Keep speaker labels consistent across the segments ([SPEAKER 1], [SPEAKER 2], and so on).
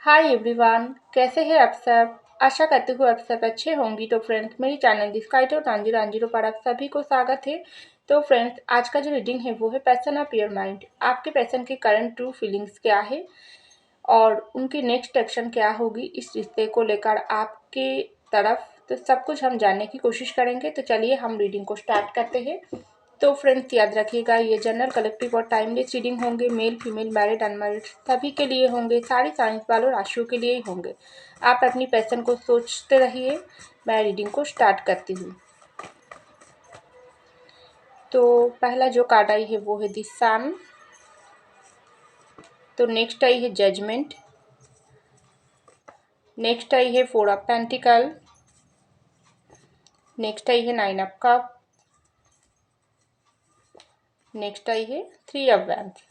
[SPEAKER 1] Hi everyone, कैसे हैं आप सब। आशा करती हूँ आप सब अच्छे होंगी। तो फ्रेंड्स, मेरी चैनल डिस्काइटो टांजीरो अंजीरो पर आप सभी को स्वागत है। तो फ्रेंड्स, आज का जो रीडिंग है वो है पैशन ऑफ योर माइंड। आपके पैशन की करंट ट्रू फीलिंग्स क्या है और उनकी नेक्स्ट एक्शन क्या होगी इस रिश्ते को लेकर आपके तरफ। तो सब कुछ हम जानने की कोशिश करेंगे। तो चलिए हम रीडिंग को स्टार्ट करते हैं। तो फ्रेंड्स, याद रखिएगा, ये जनरल कलेक्टिव और टाइमलेस रीडिंग होंगे। मेल फीमेल मैरिड अनमैरिड सभी के लिए होंगे। सारी साइंस वालों राशियों के लिए ही होंगे। आप अपनी पैशन को सोचते रहिए। मैं रीडिंग को स्टार्ट करती हूँ। तो पहला जो कार्ड आई है वो है द सन। तो नेक्स्ट आई है जजमेंट। नेक्स्ट आई है फोर ऑफ पेंटिकल। नेक्स्ट आई है नाइन ऑफ कप। नेक्स्ट आई है थ्री ऑफ वैंड्स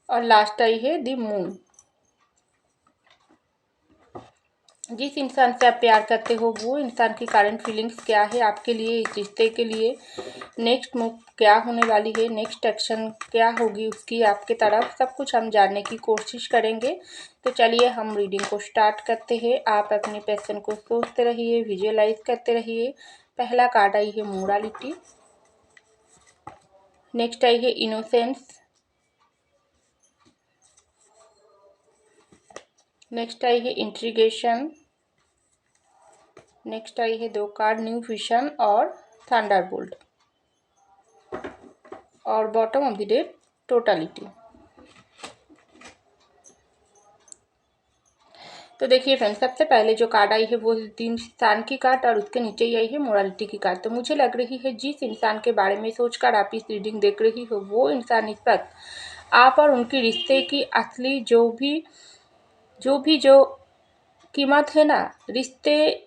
[SPEAKER 1] और लास्ट आई है द मून। जिस इंसान से आप प्यार करते हो वो इंसान की करंट फीलिंग्स क्या है आपके लिए, इस रिश्ते के लिए नेक्स्ट मूव क्या होने वाली है, नेक्स्ट एक्शन क्या होगी उसकी आपके तरफ, सब कुछ हम जानने की कोशिश करेंगे। तो चलिए हम रीडिंग को स्टार्ट करते हैं। आप अपने पैशन को सोचते रहिए, विजुअलाइज करते रहिए। पहला कार्ड आई है मोरालिटी। नेक्स्ट आई है इनोसेंस। नेक्स्ट आई है इंट्रीगेशन। नेक्स्ट आई है दो कार्ड न्यू विजन और थंडरबोल्ट और bottom of the deck totality. तो देखिए फ्रेंड्स, सबसे पहले जो कार्ड आई है वो तीन इंसान की कार्ड और उसके नीचे ही आई है मोरालिटी की कार्ड। तो मुझे लग रही है जिस इंसान के बारे में सोचकर आप इस रीडिंग देख रही हो वो इंसान इस वक्त आप और उनकी रिश्ते की असली जो कीमत है ना, रिश्ते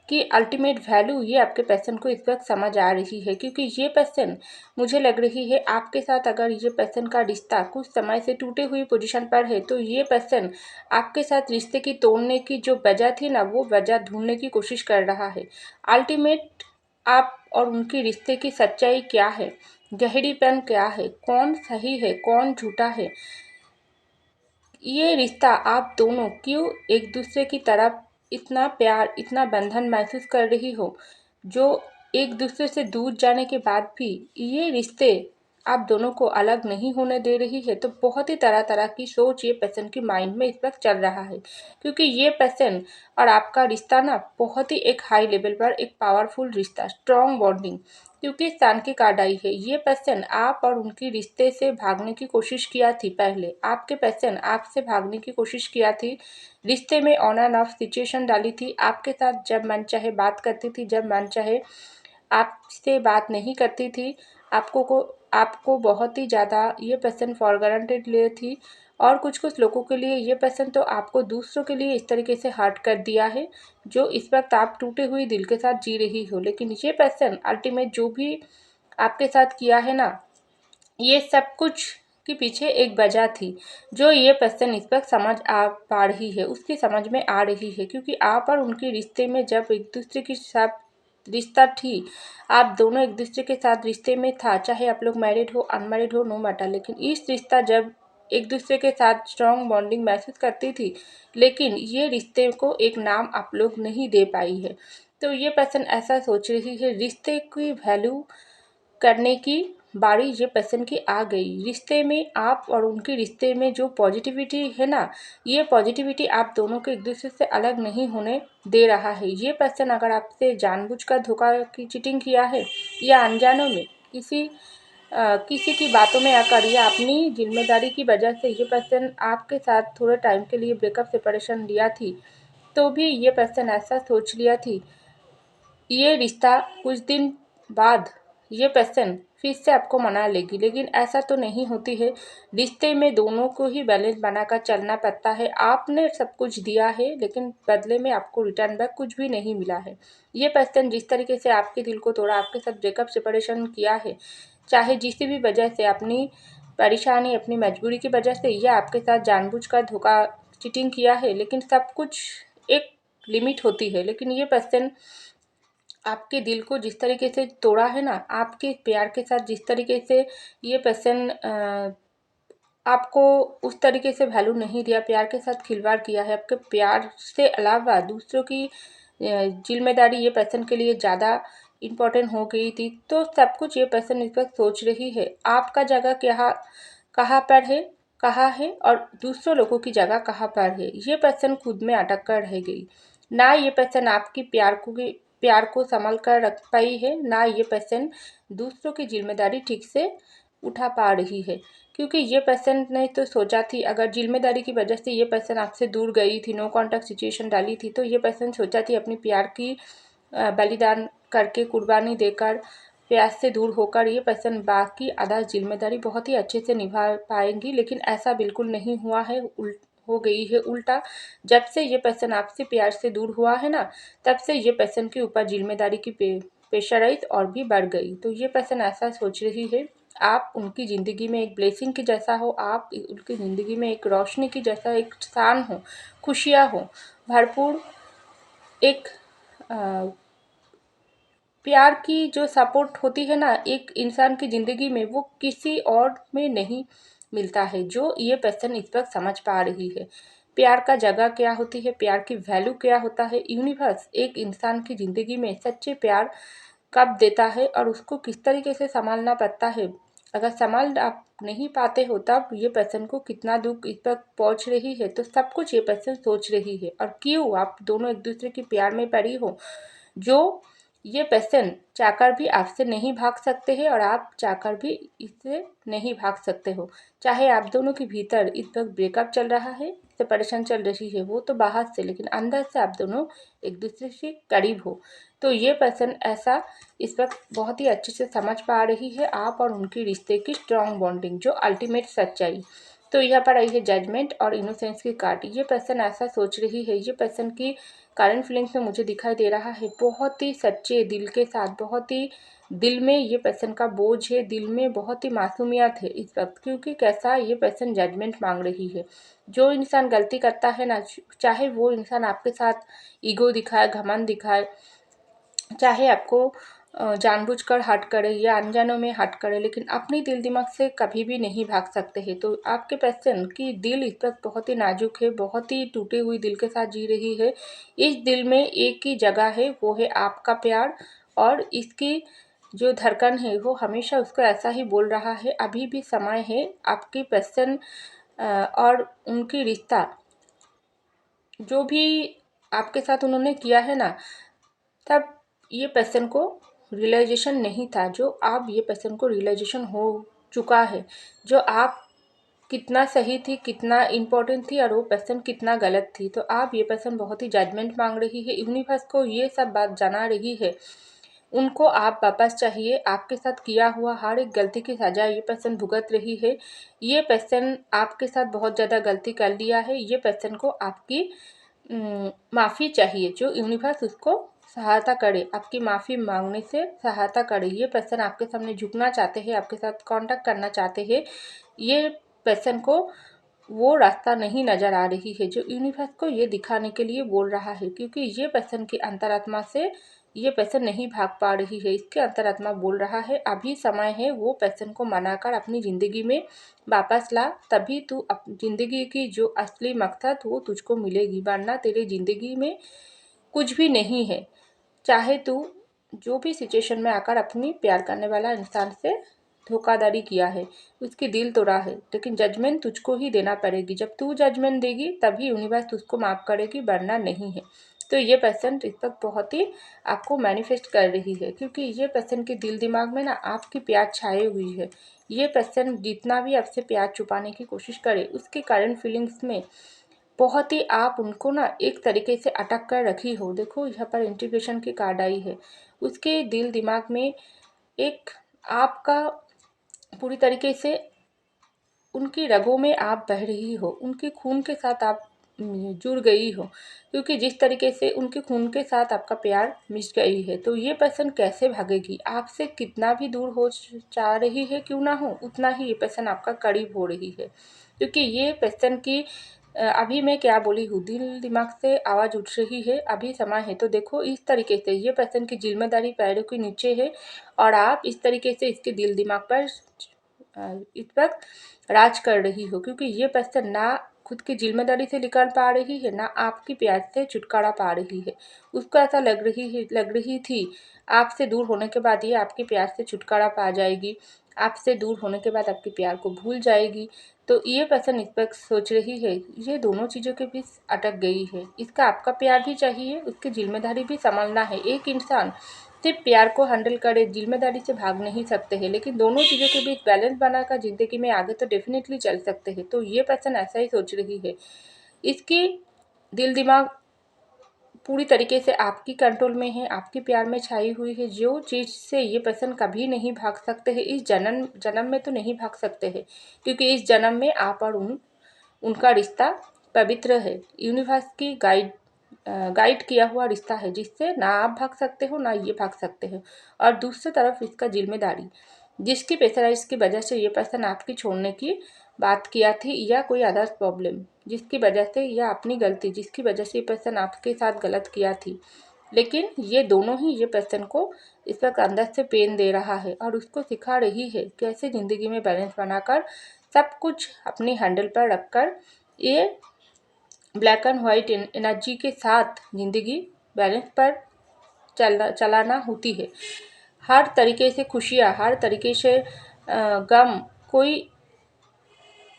[SPEAKER 1] की अल्टीमेट वैल्यू, ये आपके पैशन को इस वक्त समझ आ रही है। क्योंकि ये पैशन मुझे लग रही है आपके साथ, अगर ये पैशन का रिश्ता कुछ समय से टूटे हुई पोजीशन पर है तो ये पैशन आपके साथ रिश्ते की तोड़ने की जो वजह थी ना, वो वजह ढूंढने की कोशिश कर रहा है। अल्टीमेट आप और उनकी रिश्ते की सच्चाई क्या है, गहरीपन क्या है, कौन सही है कौन झूठा है, ये रिश्ता आप दोनों क्यों एक दूसरे की तरफ इतना प्यार इतना बंधन महसूस कर रही हो, जो एक दूसरे से दूर जाने के बाद भी ये रिश्ते आप दोनों को अलग नहीं होने दे रही है। तो बहुत ही तरह तरह की सोच ये पर्सन की माइंड में इस वक्त चल रहा है। क्योंकि ये पर्सन और आपका रिश्ता ना बहुत ही एक हाई लेवल पर एक पावरफुल रिश्ता, स्ट्रॉन्ग बॉन्डिंग। क्योंकि सान की कार्ड आई है, ये पर्सन आप और उनकी रिश्ते से भागने की कोशिश किया थी। पहले आपके पर्सन आपसे भागने की कोशिश किया थी, रिश्ते में ऑन एंड ऑफ सिचुएशन डाली थी, आपके साथ जब मन चाहे बात करती थी, जब मन चाहे आपसे बात नहीं करती थी। आपको बहुत ही ज़्यादा ये पर्सन फॉर ग्रांटेड ले थी। और कुछ कुछ लोगों के लिए ये पर्सन तो आपको दूसरों के लिए इस तरीके से हर्ट कर दिया है, जो इस वक्त आप टूटे हुए दिल के साथ जी रही हो। लेकिन ये पर्सन अल्टीमेट जो भी आपके साथ किया है ना, ये सब कुछ के पीछे एक वजह थी, जो ये पर्सन इस वक्त समझ आ पा रही है, उसकी समझ में आ रही है। क्योंकि आप और उनके रिश्ते में जब एक दूसरे के साथ रिश्ता थी, आप दोनों एक दूसरे के साथ रिश्ते में था, चाहे आप लोग मैरिड हो अनमैरिड हो नो मैटर, लेकिन इस रिश्ता जब एक दूसरे के साथ स्ट्रॉन्ग बॉन्डिंग महसूस करती थी, लेकिन ये रिश्ते को एक नाम आप लोग नहीं दे पाई है। तो ये पर्सन ऐसा सोच रही है, रिश्ते की वैल्यू करने की बारी ये पर्सन की आ गई। रिश्ते में आप और उनके रिश्ते में जो पॉजिटिविटी है ना, ये पॉजिटिविटी आप दोनों के एक दूसरे से अलग नहीं होने दे रहा है। ये पर्सन अगर आपसे जानबूझकर धोखा की चीटिंग किया है या अनजानों में किसी की बातों में आकर या अपनी जिम्मेदारी की वजह से ये पर्सन आपके साथ थोड़े टाइम के लिए ब्रेकअप सेपरेशन लिया थी, तो भी ये पर्सन ऐसा सोच लिया थी ये रिश्ता कुछ दिन बाद ये पर्सन फिर से आपको मना लेगी। लेकिन ऐसा तो नहीं होती है। रिश्ते में दोनों को ही बैलेंस बनाकर चलना पड़ता है। आपने सब कुछ दिया है लेकिन बदले में आपको रिटर्न बैक कुछ भी नहीं मिला है। ये पर्सन जिस तरीके से आपके दिल को तोड़ा, आपके साथ ब्रेकअप सेपरेशन किया है, चाहे जिस भी वजह से, अपनी परेशानी अपनी मजबूरी की वजह से, यह आपके साथ जानबूझकर धोखा चीटिंग किया है, लेकिन सब कुछ एक लिमिट होती है। लेकिन ये पर्सन आपके दिल को जिस तरीके से तोड़ा है ना, आपके प्यार के साथ जिस तरीके से ये पर्सन आपको उस तरीके से वैल्यू नहीं दिया, प्यार के साथ खिलवाड़ किया है, आपके प्यार से अलावा दूसरों की जिम्मेदारी ये पर्सन के लिए ज़्यादा इम्पोर्टेंट हो गई थी, तो सब कुछ ये पर्सन इस वक्त सोच रही है आपका जगह क्या कहाँ पर है, कहाँ है, और दूसरों लोगों की जगह कहाँ पर है। ये पर्सन खुद में अटक कर रह गई। ना ये पर्सन आपकी प्यार को संभाल कर रख पाई है, ना ये पर्सन दूसरों की जिम्मेदारी ठीक से उठा पा रही है। क्योंकि ये पर्सन ने तो सोचा थी, अगर जिम्मेदारी की वजह से ये पर्सन आपसे दूर गई थी, नो कॉन्टैक्ट सिचुएशन डाली थी, तो ये पर्सन सोचा थी अपनी प्यार की बलिदान करके, कुर्बानी देकर, प्यार से दूर होकर ये पर्सन बाकी आधा जिम्मेदारी बहुत ही अच्छे से निभा पाएंगी। लेकिन ऐसा बिल्कुल नहीं हुआ है, हो गई है उल्टा। जब से ये पर्सन आपसे प्यार से दूर हुआ है ना, तब से ये पर्सन के ऊपर जिम्मेदारी की प्रेशराइज और भी बढ़ गई। तो ये पर्सन ऐसा सोच रही है आप उनकी ज़िंदगी में एक ब्लेसिंग की जैसा हो, आप उनकी ज़िंदगी में एक रोशनी की जैसा, एक शान हो, खुशियाँ हो, भरपूर एक प्यार की जो सपोर्ट होती है ना एक इंसान की ज़िंदगी में, वो किसी और में नहीं मिलता है, जो ये पर्सन इस वक्त समझ पा रही है। प्यार का जगह क्या होती है, प्यार की वैल्यू क्या होता है, यूनिवर्स एक इंसान की ज़िंदगी में सच्चे प्यार कब देता है और उसको किस तरीके से संभालना पड़ता है। अगर संभाल आप नहीं पाते हो, तब ये पर्सन को कितना दुख इस तक पहुंच रही है। तो सब कुछ ये पर्सन सोच रही है, और क्यों आप दोनों एक दूसरे के प्यार में पड़ी हो, जो ये पर्सन चाहकर भी आपसे नहीं भाग सकते हैं, और आप चाहकर भी इससे नहीं भाग सकते हो। चाहे आप दोनों के भीतर इस वक्त ब्रेकअप चल रहा है, सेपरेशन चल रही है, वो तो बाहर से, लेकिन अंदर से आप दोनों एक दूसरे से करीब हो। तो ये पर्सन ऐसा इस वक्त बहुत ही अच्छे से समझ पा रही है आप और उनकी रिश्ते की स्ट्रॉन्ग बॉन्डिंग, जो अल्टीमेट सच्चाई। तो यहाँ पर आई है जजमेंट और इनोसेंस की कार्ड। ये पर्सन ऐसा सोच रही है, ये पर्सन की करंट फीलिंग्स में मुझे दिखाई दे रहा है बहुत ही सच्चे दिल के साथ, बहुत ही दिल में ये पर्सन का बोझ है, दिल में बहुत ही मासूमियत है इस वक्त। क्योंकि कैसा ये पर्सन जजमेंट मांग रही है। जो इंसान गलती करता है ना, चाहे वो इंसान आपके साथ ईगो दिखाए, घमंड दिखाए, चाहे आपको जानबूझकर हर्ट करे या अनजानों में हर्ट करे, लेकिन अपनी दिल दिमाग से कभी भी नहीं भाग सकते हैं। तो आपके पर्सन की दिल इस वक्त बहुत ही नाजुक है, बहुत ही टूटे हुई दिल के साथ जी रही है। इस दिल में एक ही जगह है, वो है आपका प्यार, और इसकी जो धड़कन है वो हमेशा उसको ऐसा ही बोल रहा है, अभी भी समय है। आपकी पर्सन और उनकी रिश्ता जो भी आपके साथ उन्होंने किया है ना, तब ये पर्सन को रियलाइजेशन नहीं था, जो आप ये पर्सन को रियलाइजेशन हो चुका है, जो आप कितना सही थी, कितना इम्पोर्टेंट थी, और वो पर्सन कितना गलत थी। तो आप ये पर्सन बहुत ही जजमेंट मांग रही है, यूनिवर्स को ये सब बात जना रही है। उनको आप वापस चाहिए, आपके साथ किया हुआ हर एक गलती की सजा ये पर्सन भुगत रही है। ये पर्सन आपके साथ बहुत ज़्यादा गलती कर लिया है, ये पर्सन को आपकी माफ़ी चाहिए, जो यूनिवर्स उसको सहायता करे, आपकी माफ़ी मांगने से सहायता करे। ये पर्सन आपके सामने झुकना चाहते हैं, आपके साथ कांटेक्ट करना चाहते हैं। ये पर्सन को वो रास्ता नहीं नज़र आ रही है, जो यूनिवर्स को ये दिखाने के लिए बोल रहा है। क्योंकि ये पर्सन की अंतरात्मा से ये पर्सन नहीं भाग पा रही है, इसके अंतरात्मा बोल रहा है अभी समय है, वो पर्सन को मनाकर अपनी ज़िंदगी में वापस ला, तभी तू ज़िंदगी की जो असली मकसद वो तुझको मिलेगी, वरना तेरी ज़िंदगी में कुछ भी नहीं है। चाहे तू जो भी सिचुएशन में आकर अपनी प्यार करने वाला इंसान से धोखाधड़ी किया है, उसकी दिल तोड़ा है, लेकिन जजमेंट तुझको ही देना पड़ेगी। जब तू जजमेंट देगी तभी यूनिवर्स तुझको माफ़ करेगी, वरना नहीं है। तो ये पर्सन इस वक्त बहुत ही आपको मैनिफेस्ट कर रही है, क्योंकि ये पर्सन के दिल दिमाग में ना आपकी प्यार छाई हुई है। ये पर्सन जितना भी आपसे प्यार छुपाने की कोशिश करे, उसके करंट फीलिंग्स में बहुत ही आप उनको ना एक तरीके से अटक कर रखी हो। देखो यहाँ पर इंटीग्रेशन की कार्ड आई है, उसके दिल दिमाग में एक आपका पूरी तरीके से उनकी रगों में आप बह रही हो, उनके खून के साथ आप जुड़ गई हो, क्योंकि जिस तरीके से उनके खून के साथ आपका प्यार मिश गई है। तो ये पर्सन कैसे भागेगी आपसे, कितना भी दूर हो चाह रही है क्यों ना हो, उतना ही ये पर्सन आपका करीब हो रही है। क्योंकि ये पर्सन की अभी मैं क्या बोली हूँ, दिल दिमाग से आवाज़ उठ रही है, अभी समय है। तो देखो इस तरीके से ये पर्सन की जिम्मेदारी पैरों के नीचे है, और आप इस तरीके से इसके दिल दिमाग पर इस वक्त राज कर रही हो, क्योंकि ये पर्सन ना खुद की जिम्मेदारी से निकल पा रही है, ना आपकी प्यार से छुटकारा पा रही है। उसको ऐसा लग रही थी आपसे दूर होने के बाद ये आपके प्यार से छुटकारा पा जाएगी, आपसे दूर होने के बाद आपके प्यार को भूल जाएगी। तो ये पर्सन इस वक्त सोच रही है, ये दोनों चीज़ों के बीच अटक गई है। इसका आपका प्यार भी चाहिए, उसकी जिम्मेदारी भी संभालना है। एक इंसान सिर्फ प्यार को हैंडल करे, जिम्मेदारी से भाग नहीं सकते हैं, लेकिन दोनों चीज़ों के बीच बैलेंस बनाकर ज़िंदगी में आगे तो डेफिनेटली चल सकते हैं। तो ये पर्सन ऐसा ही सोच रही है। इसकी दिल दिमाग पूरी तरीके से आपकी कंट्रोल में है, आपके प्यार में छाई हुई है। जो चीज़ से ये पर्सन कभी नहीं भाग सकते हैं, इस जन्म में तो नहीं भाग सकते हैं, क्योंकि इस जन्म में आप और उनका रिश्ता पवित्र है। यूनिवर्स की गाइड किया हुआ रिश्ता है, जिससे ना आप भाग सकते हो ना ये भाग सकते हो। और दूसरी तरफ इसका जिम्मेदारी, जिसकी प्रेशराइज की वजह से ये पर्सन आपकी छोड़ने की बात किया थी, या कोई अदर प्रॉब्लम जिसकी वजह से, या अपनी गलती जिसकी वजह से ये पर्सन आपके साथ गलत किया थी। लेकिन ये दोनों ही ये पर्सन को इस वक्त अंदर से पेन दे रहा है और उसको सिखा रही है कैसे ज़िंदगी में बैलेंस बनाकर सब कुछ अपनी हैंडल पर रखकर ये ब्लैक एंड वाइट एनर्जी के साथ ज़िंदगी बैलेंस पर चलाना होती है। हर तरीके से खुशियाँ, हर तरीके से गम कोई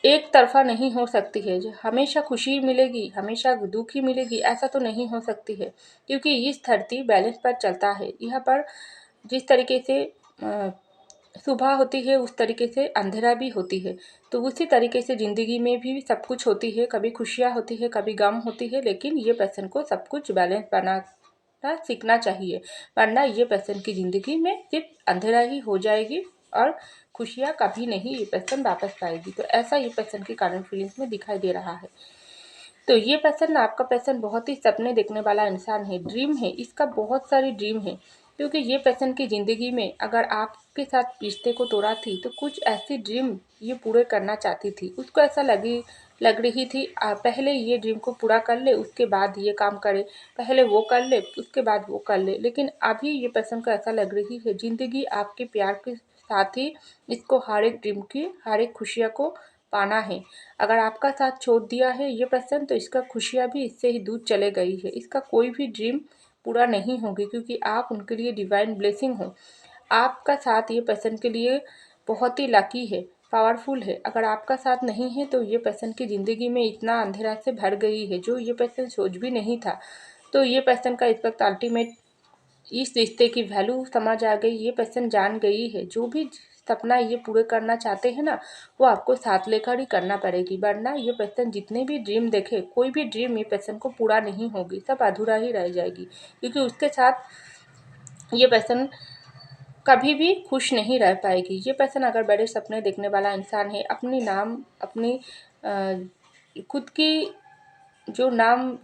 [SPEAKER 1] एक तरफा नहीं हो सकती है। हमेशा खुशी मिलेगी, हमेशा दुख ही मिलेगी, ऐसा तो नहीं हो सकती है, क्योंकि इस धरती बैलेंस पर चलता है। यहाँ पर जिस तरीके से सुबह होती है उस तरीके से अंधेरा भी होती है। तो उसी तरीके से ज़िंदगी में भी सब कुछ होती है, कभी खुशियाँ होती है, कभी गम होती है, लेकिन ये पर्सन को सब कुछ बैलेंस बनाना सीखना चाहिए, वरना ये पर्सन की ज़िंदगी में सिर्फ अंधेरा ही हो जाएगी और खुशियाँ कभी नहीं ये पर्सन वापस पाएगी। तो ऐसा ये पर्सन की करंट फीलिंग्स में दिखाई दे रहा है। तो ये पर्सन, आपका पर्सन बहुत ही सपने देखने वाला इंसान है, ड्रीम है, इसका बहुत सारी ड्रीम है। क्योंकि ये पर्सन की ज़िंदगी में अगर आपके साथ रिश्ते को तोड़ा थी, तो कुछ ऐसी ड्रीम ये पूरे करना चाहती थी। उसको ऐसा लग रही थी पहले ये ड्रीम को पूरा कर ले, उसके बाद ये काम करे, पहले वो कर ले, उसके बाद वो कर ले। लेकिन अभी ये पर्सन को ऐसा लग रही है ज़िंदगी आपके प्यार के साथ ही इसको हर एक ड्रीम की, हर एक खुशियाँ को पाना है। अगर आपका साथ छोड़ दिया है ये पर्सन, तो इसका खुशियाँ भी इससे ही दूर चले गई है। इसका कोई भी ड्रीम पूरा नहीं होगी, क्योंकि आप उनके लिए डिवाइन ब्लेसिंग हो। आपका साथ ये पर्सन के लिए बहुत ही लकी है, पावरफुल है। अगर आपका साथ नहीं है तो ये पर्सन की ज़िंदगी में इतना अंधेरा से भर गई है, जो ये पर्सन सोच भी नहीं था। तो ये पर्सन का इस वक्त अल्टीमेट इस रिश्ते की वैल्यू समझ आ गई। ये पर्सन जान गई है जो भी सपना ये पूरे करना चाहते हैं ना, वो आपको साथ लेकर ही करना पड़ेगी, वरना ये पर्सन जितने भी ड्रीम देखे, कोई भी ड्रीम ये पर्सन को पूरा नहीं होगी, सब अधूरा ही रह जाएगी। क्योंकि उसके साथ ये पर्सन कभी भी खुश नहीं रह पाएगी। ये पर्सन अगर बड़े सपने देखने वाला इंसान है, अपनी नाम, अपनी खुद की जो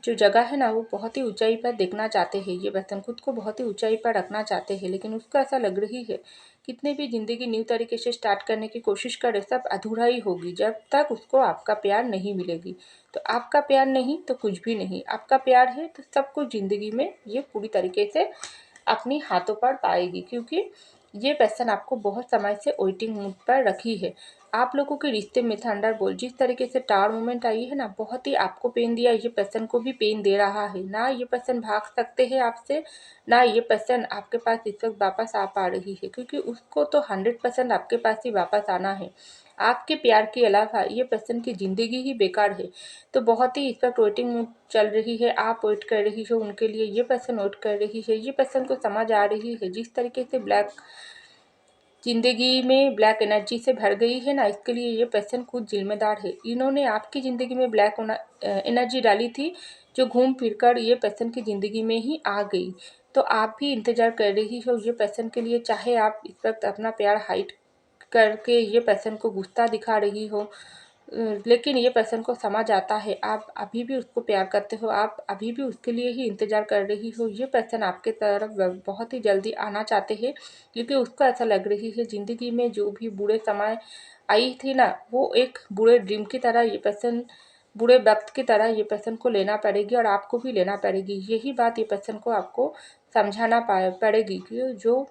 [SPEAKER 1] जगह है ना, वो बहुत ही ऊंचाई पर देखना चाहते हैं। ये पर्सन खुद को बहुत ही ऊंचाई पर रखना चाहते हैं, लेकिन उसको ऐसा लग रही है कितने भी ज़िंदगी न्यू तरीके से स्टार्ट करने की कोशिश करे, सब अधूरा ही होगी जब तक उसको आपका प्यार नहीं मिलेगी। तो आपका प्यार नहीं तो कुछ भी नहीं, आपका प्यार है तो सब कुछ ज़िंदगी में ये पूरी तरीके से अपनी हाथों पर पाएगी। क्योंकि ये पर्सन आपको बहुत समय से वेटिंग मूड पर रखी है। आप लोगों के रिश्ते में थंडरबोल्ट जिस तरीके से टावर मूवमेंट आई है ना, बहुत ही आपको पेन दिया, ये पर्सन को भी पेन दे रहा है। ना ये पर्सन भाग सकते हैं आपसे, ना ये पर्सन आपके पास इस वक्त वापस आ पा रही है, क्योंकि उसको तो 100% आपके पास ही वापस आना है। आपके प्यार के अलावा ये पर्सन की ज़िंदगी ही बेकार है। तो बहुत ही इस वक्त वेटिंग मूड चल रही है, आप वेट कर रही हो उनके लिए, ये पर्सन वेट कर रही है। ये पर्सन को समझ आ रही है जिस तरीके से ज़िंदगी में ब्लैक एनर्जी से भर गई है ना, इसके लिए ये पर्सन खुद जिम्मेदार है। इन्होंने आपकी ज़िंदगी में ब्लैक एनर्जी डाली थी, जो घूम फिर कर ये पर्सन की ज़िंदगी में ही आ गई। तो आप भी इंतज़ार कर रही हो ये पर्सन के लिए, चाहे आप इस वक्त अपना प्यार हाइड करके ये पर्सन को गुस्सा दिखा रही हो, लेकिन ये पर्सन को समझ आता है आप अभी भी उसको प्यार करते हो, आप अभी भी उसके लिए ही इंतज़ार कर रही हो। ये पर्सन आपके तरफ बहुत ही जल्दी आना चाहते हैं, क्योंकि उसको ऐसा लग रही है ज़िंदगी में जो भी बुरे समय आई थी ना, वो एक बुरे ड्रीम की तरह ये पर्सन, बुरे वक्त की तरह ये पर्सन को लेना पड़ेगी और आपको भी लेना पड़ेगी। यही बात ये पर्सन को आपको समझाना पड़ेगी कि जो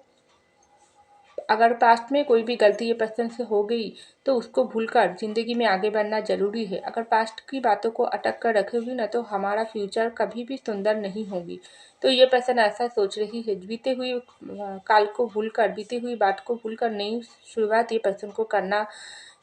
[SPEAKER 1] अगर पास्ट में कोई भी गलती ये पर्सन से हो गई तो उसको भूलकर ज़िंदगी में आगे बढ़ना ज़रूरी है। अगर पास्ट की बातों को अटक कर रखोगी ना तो हमारा फ्यूचर कभी भी सुंदर नहीं होगी। तो ये पर्सन ऐसा सोच रही है, बीते हुए काल को भूलकर, बीती हुई बात को भूलकर नई शुरुआत ये पर्सन को करना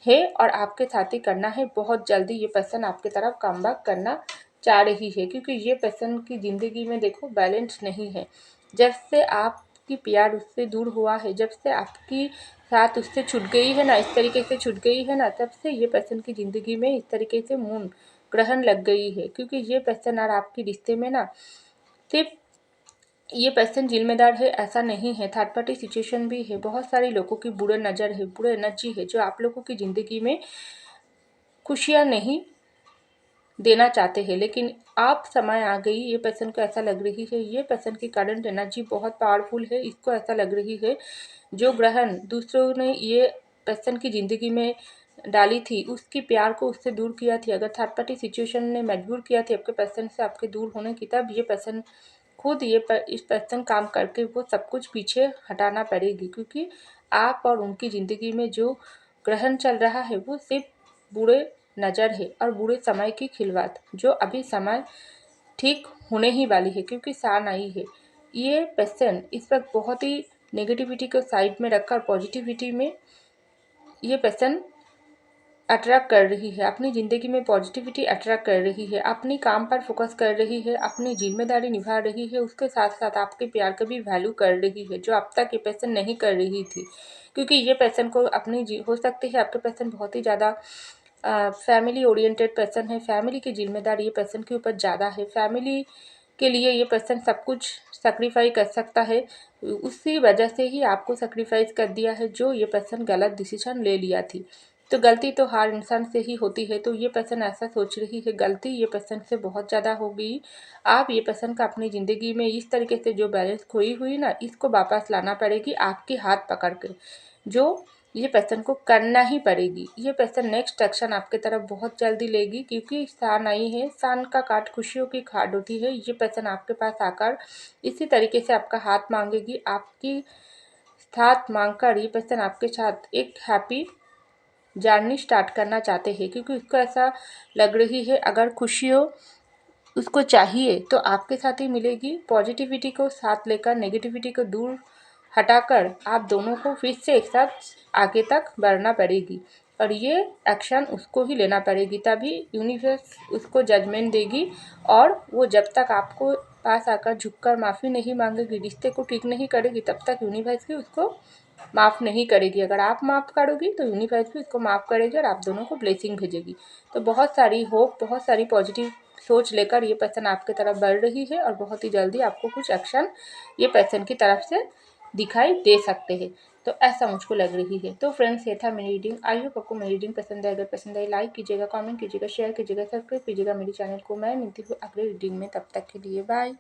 [SPEAKER 1] है और आपके साथ ही करना है। बहुत जल्दी ये पर्सन आपकी तरफ कमबैक करना चाह रही है, क्योंकि ये पर्सन की ज़िंदगी में देखो बैलेंस नहीं है। जब से आपकी प्यार उससे दूर हुआ है, जब से आपकी साथ उससे छूट गई है ना, इस तरीके से छूट गई है ना, तब से ये पर्सन की ज़िंदगी में इस तरीके से मून ग्रहण लग गई है। क्योंकि ये पर्सन और आपके रिश्ते में ना सिर्फ ये पर्सन जिम्मेदार है ऐसा नहीं है, थर्ड पार्टी सिचुएशन भी है। बहुत सारे लोगों की बुरे नज़र है, बुरे एनर्जी है, जो आप लोगों की ज़िंदगी में खुशियाँ नहीं देना चाहते हैं। लेकिन आप समय आ गई, ये पर्सन को ऐसा लग रही है, ये पर्सन की करंट एनर्जी बहुत पावरफुल है। इसको ऐसा लग रही है जो ग्रहण दूसरों ने ये पर्सन की ज़िंदगी में डाली थी, उसकी प्यार को उससे दूर किया थी। अगर थर्ड पार्टी सिचुएशन ने मजबूर किया थी आपके पर्सन से आपके दूर होने की, तब ये पर्सन खुद इस पर्सन काम करके वो सब कुछ पीछे हटाना पड़ेगी। क्योंकि आप और उनकी ज़िंदगी में जो ग्रहण चल रहा है वो सिर्फ बुरे नज़र है और बुरे समय की खिलवाड़, जो अभी समय ठीक होने ही वाली है। क्योंकि सान आई है, ये पर्सन इस वक्त बहुत ही नेगेटिविटी को साइड में रखकर पॉजिटिविटी में ये पर्सन अट्रैक्ट कर रही है। अपनी ज़िंदगी में पॉजिटिविटी अट्रैक्ट कर रही है, अपनी काम पर फोकस कर रही है, अपनी जिम्मेदारी निभा रही है, उसके साथ साथ आपके प्यार का भी वैल्यू कर रही है, जो अब तक ये पर्सन नहीं कर रही थी। क्योंकि ये पर्सन को अपनी हो सकती है आपके पर्सन बहुत ही ज़्यादा फैमिली ओरिएंटेड पर्सन है, फैमिली की जिम्मेदारी ये पर्सन के ऊपर ज़्यादा है, फैमिली के लिए ये पर्सन सब कुछ सेक्रीफाई कर सकता है। उसी वजह से ही आपको सेक्रीफाइस कर दिया है, जो ये पर्सन गलत डिसीजन ले लिया थी। तो गलती तो हर इंसान से ही होती है। तो ये पर्सन ऐसा सोच रही है, गलती ये पर्सन से बहुत ज़्यादा हो गई। आप ये पर्सन का अपनी ज़िंदगी में इस तरीके से जो बैलेंस खोई हुई ना, इसको वापस लाना पड़ेगी आपके हाथ पकड़ के, जो ये पर्सन को करना ही पड़ेगी। ये पर्सन नेक्स्ट एक्शन आपके तरफ बहुत जल्दी लेगी, क्योंकि सान आई है, सान का कार्ड खुशियों की कार्ड होती है। ये पर्सन आपके पास आकर इसी तरीके से आपका हाथ मांगेगी, आपकी साथ मांगकर ये पर्सन आपके साथ एक हैप्पी जर्नी स्टार्ट करना चाहते हैं। क्योंकि उसको ऐसा लग रही है, अगर खुशियों उसको चाहिए तो आपके साथ ही मिलेगी। पॉजिटिविटी को साथ लेकर नेगेटिविटी को दूर हटाकर आप दोनों को फिर से एक साथ आगे तक बढ़ना पड़ेगी, और ये एक्शन उसको ही लेना पड़ेगी। तभी यूनिवर्स उसको जजमेंट देगी, और वो जब तक आपको पास आकर झुककर माफ़ी नहीं मांगेगी, रिश्ते को ठीक नहीं करेगी, तब तक यूनिवर्स भी उसको माफ़ नहीं करेगी। अगर आप माफ़ करोगी तो यूनिवर्स भी उसको माफ़ करेगी और आप दोनों को ब्लेसिंग भेजेगी। तो बहुत सारी होप, बहुत सारी पॉजिटिव सोच लेकर ये पर्सन आपकी तरफ बढ़ रही है, और बहुत ही जल्दी आपको कुछ एक्शन ये पर्सन की तरफ से दिखाई दे सकते हैं। तो ऐसा मुझको लग रही है। तो फ्रेंड्स, ये था मेरी रीडिंग। आई होप आपको मेरी रीडिंग पसंद है। अगर पसंद आई, लाइक कीजिएगा, कमेंट कीजिएगा, शेयर कीजिएगा, सब्सक्राइब कीजिएगा मेरी चैनल को। मैं मिलती हूँ अगले रीडिंग में, तब तक के लिए बाय।